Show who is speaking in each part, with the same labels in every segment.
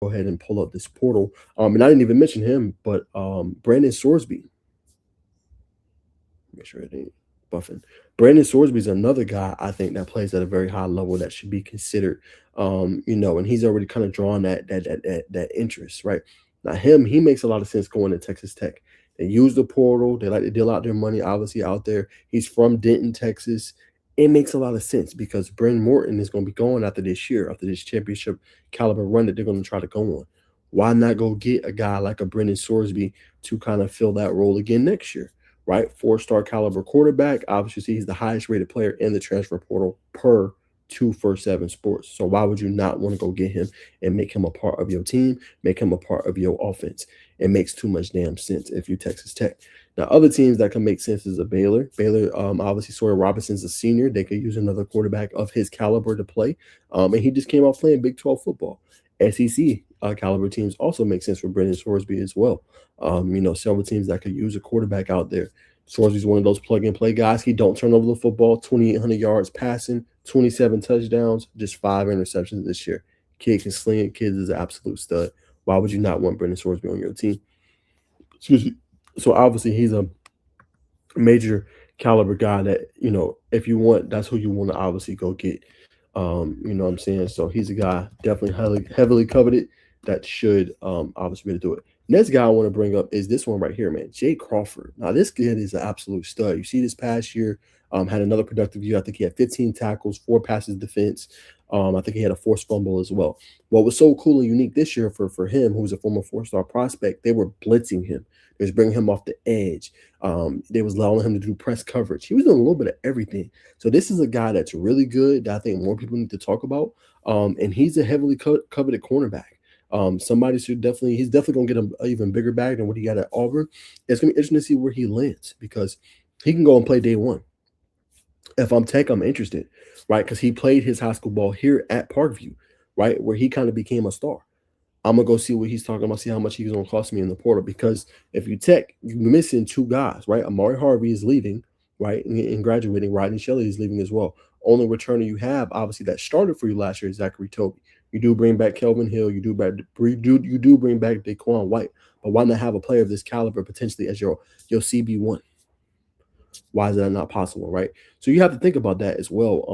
Speaker 1: go ahead and pull up this portal. And I didn't even mention him, but Brandon Sorsby. Make sure it ain't buffing. Brandon Sorsby is another guy I think that plays at a very high level that should be considered. And he's already kind of drawn that interest, right? Now he makes a lot of sense going to Texas Tech. They use the portal. They like to deal out their money, obviously out there. He's from Denton, Texas. It makes a lot of sense because Bryn Morton is going to be going after this year, after this championship caliber run that they're going to try to go on. Why not go get a guy like a Brendan Sorsby to kind of fill that role again next year? Right? 4-star caliber quarterback. Obviously, he's the highest rated player in the transfer portal per 247 Sports. So why would you not want to go get him and make him a part of your team, make him a part of your offense? It makes too much damn sense if you Texas Tech. Now, other teams that can make sense is a Baylor. Baylor, obviously, Sawyer Robinson's a senior. They could use another quarterback of his caliber to play. And he just came off playing Big 12 football. SEC caliber teams also make sense for Brendan Sorsby as well. Several teams that could use a quarterback out there. Sorsby's one of those plug-and-play guys. He don't turn over the football, 2,800 yards passing, 27 touchdowns, just 5 interceptions this year. Kid can sling it. Kid is an absolute stud. Why would you not want Brendan Sorsby on your team? Excuse me. So obviously he's a major caliber guy that, if you want, that's who you want to obviously go get. You know what I'm saying? So he's a guy definitely heavily coveted that should obviously be able to do it. Next guy I want to bring up is this one right here, man. Jay Crawford. Now, this kid is an absolute stud. You see this past year, had another productive year. I think he had 15 tackles, 4 passes defense. I think he had a forced fumble as well. What was so cool and unique this year for him, who was a former 4-star prospect, they were blitzing him. They was bringing him off the edge. They was allowing him to do press coverage. He was doing a little bit of everything. So this is a guy that's really good that I think more people need to talk about. And he's a heavily coveted cornerback. Somebody should he's definitely going to get an even bigger bag than what he got at Auburn. It's going to be interesting to see where he lands because he can go and play day one. If I'm Tech, I'm interested, right? Because he played his high school ball here at Parkview, right? Where he kind of became a star. I'm going to go see what he's talking about, see how much he's going to cost me in the portal. Because if you Tech, you're missing 2 guys, right? Amari Harvey is leaving, right? And graduating. Rodney Shelley is leaving as well. Only returner you have, obviously, that started for you last year is Zachary Toby. You do bring back Kelvin Hill. You do bring back Daquan White. But why not have a player of this caliber potentially as your CB1? Why is that not possible, right? So you have to think about that as well.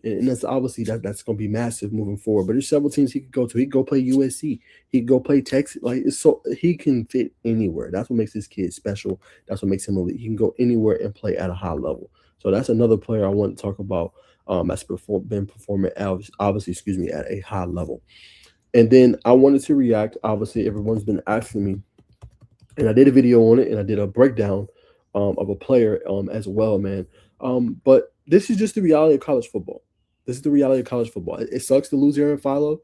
Speaker 1: And that's obviously that's going to be massive moving forward. But there's several teams he could go to. He could go play USC. He could go play Texas. So he can fit anywhere. That's what makes this kid special. That's what makes him elite. He can go anywhere and play at a high level. So that's another player I want to talk about. That's been performing obviously, at a high level. And then I wanted to react. Obviously, everyone's been asking me, and I did a video on it, and I did a breakdown of a player as well, man. But this is just the reality of college football. This is the reality of college football. It sucks to lose Aaron Philo,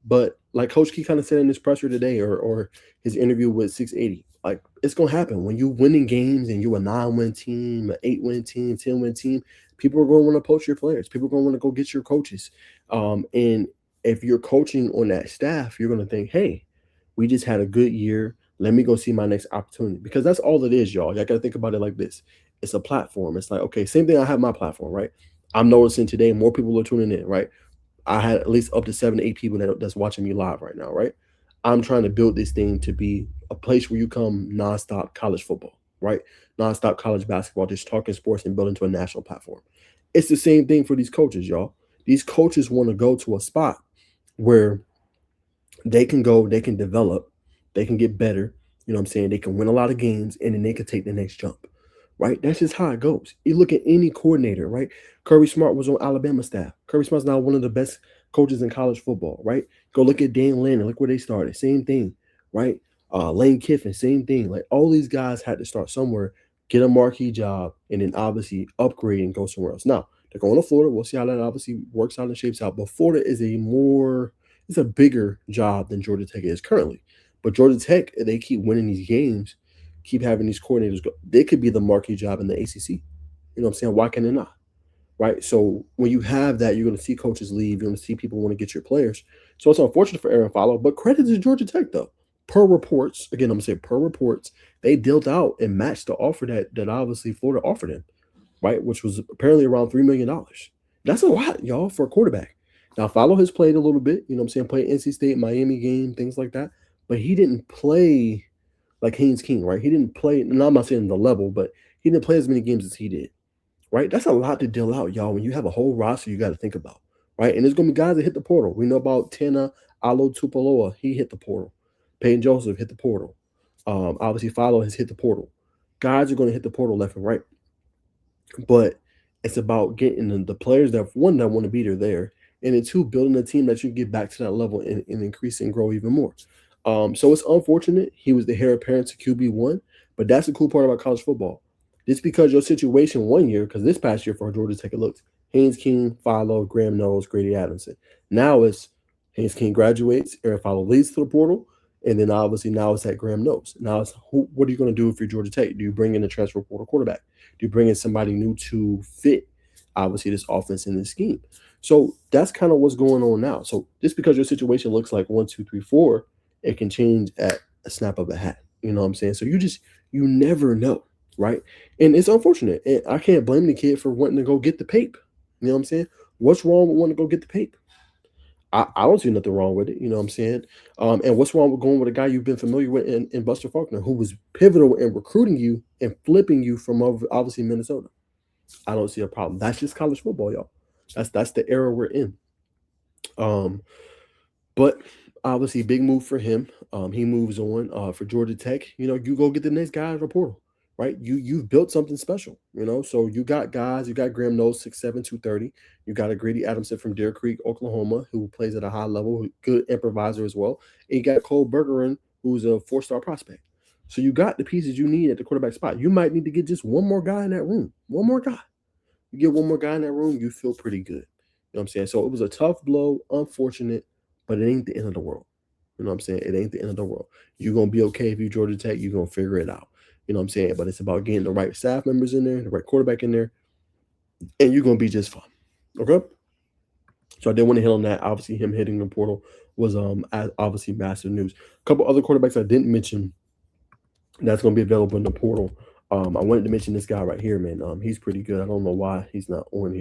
Speaker 1: but like Coach Key kind of said in his presser today, or his interview with 680, like it's gonna happen when you winning games and you a 9-win team, an 8-win team, 10-win team. People are going to want to poach your players. People are going to want to go get your coaches. And if you're coaching on that staff, you're going to think, hey, we just had a good year. Let me go see my next opportunity. Because that's all it is, y'all. Y'all got to think about it like this. It's a platform. It's like, okay, same thing. I have my platform, right? I'm noticing today more people are tuning in, right? I had at least up to 7 to 8 people that's watching me live right now, right? I'm trying to build this thing to be a place where you come nonstop college football, right? Nonstop college basketball, just talking sports and building to a national platform. It's the same thing for these coaches, y'all. These coaches want to go to a spot where they can go, they can develop, they can get better. You know what I'm saying? They can win a lot of games, and then they can take the next jump, right? That's just how it goes. You look at any coordinator, right? Kirby Smart was on Alabama staff. Kirby Smart's now one of the best coaches in college football, right? Go look at Dan Lannon. Look where they started. Same thing, right? Lane Kiffin, same thing. Like all these guys had to start somewhere, get a marquee job, and then obviously upgrade and go somewhere else. Now, they're going to Florida. We'll see how that obviously works out and shapes out. But Florida is it's a bigger job than Georgia Tech is currently. But Georgia Tech, they keep winning these games, keep having these coordinators go. They could be the marquee job in the ACC. You know what I'm saying? Why can they not? Right? So when you have that, you're going to see coaches leave. You're going to see people want to get your players. So it's unfortunate for Aaron Follow, but credit to Georgia Tech, though. Per reports, again, I'm going to say per reports, they dealt out and matched the offer that obviously Florida offered him, right? Which was apparently around $3 million. That's a lot, y'all, for a quarterback. Now, Follow has played a little bit, you know what I'm saying, played NC State, Miami game, things like that, but he didn't play like Haynes King, right? He didn't play, and I'm not saying the level, but he didn't play as many games as he did, right? That's a lot to deal out, y'all. When you have a whole roster, you got to think about, right? And there's gonna be guys that hit the portal. We know about Tena Alo Tupaloa. He hit the portal. Peyton Joseph hit the portal. Obviously, Follow has hit the portal. Guys are going to hit the portal left and right, but it's about getting the players that one that want to be there, and then two building a team that you get back to that level and increase and grow even more. So it's unfortunate he was the heir apparent to QB1, but that's the cool part about college football. Just because your situation one year, because this past year for Georgia Tech, it looked Haynes King, Follow, Graham Knowles, Grady Adamson. Now it's Haynes King graduates, Aaron Follow leads to the portal, and then obviously now it's at Graham Knowles. Now it's what are you going to do if you're Georgia Tech? Do you bring in a transfer portal quarterback? Do you bring in somebody new to fit obviously this offense in this scheme? So that's kind of what's going on now. So just because your situation looks like 1, 2, 3, 4, it can change at a snap of a hat. You know what I'm saying? So you never know, right? And it's unfortunate. And I can't blame the kid for wanting to go get the pape. You know what I'm saying? What's wrong with wanting to go get the pape? I don't see nothing wrong with it. You know what I'm saying? And what's wrong with going with a guy you've been familiar with in Buster Faulkner, who was pivotal in recruiting you and flipping you from obviously Minnesota? I don't see a problem. That's just college football, y'all. That's the era we're in. Um, but obviously, big move for him. He moves on. For Georgia Tech, you go get the next guy out of the portal, right? You've built something special, So you got guys. You got Graham Knowles, 6'7", 230. You got a Grady Adamson from Deer Creek, Oklahoma, who plays at a high level, good improviser as well. And you got Cole Bergeron, who's a 4-star prospect. So you got the pieces you need at the quarterback spot. You might need to get just one more guy in that room. One more guy. You get one more guy in that room, you feel pretty good. You know what I'm saying? So it was a tough blow, unfortunate, but it ain't the end of the world. You know what I'm saying? It ain't the end of the world. You're going to be okay if you Georgia Tech. You're going to figure it out. You know what I'm saying? But it's about getting the right staff members in there, the right quarterback in there, and you're going to be just fine. Okay? So I did want to hit on that. Obviously, him hitting the portal was obviously massive news. A couple other quarterbacks I didn't mention that's going to be available in the portal. I wanted to mention this guy right here, man. He's pretty good. I don't know why he's not on here.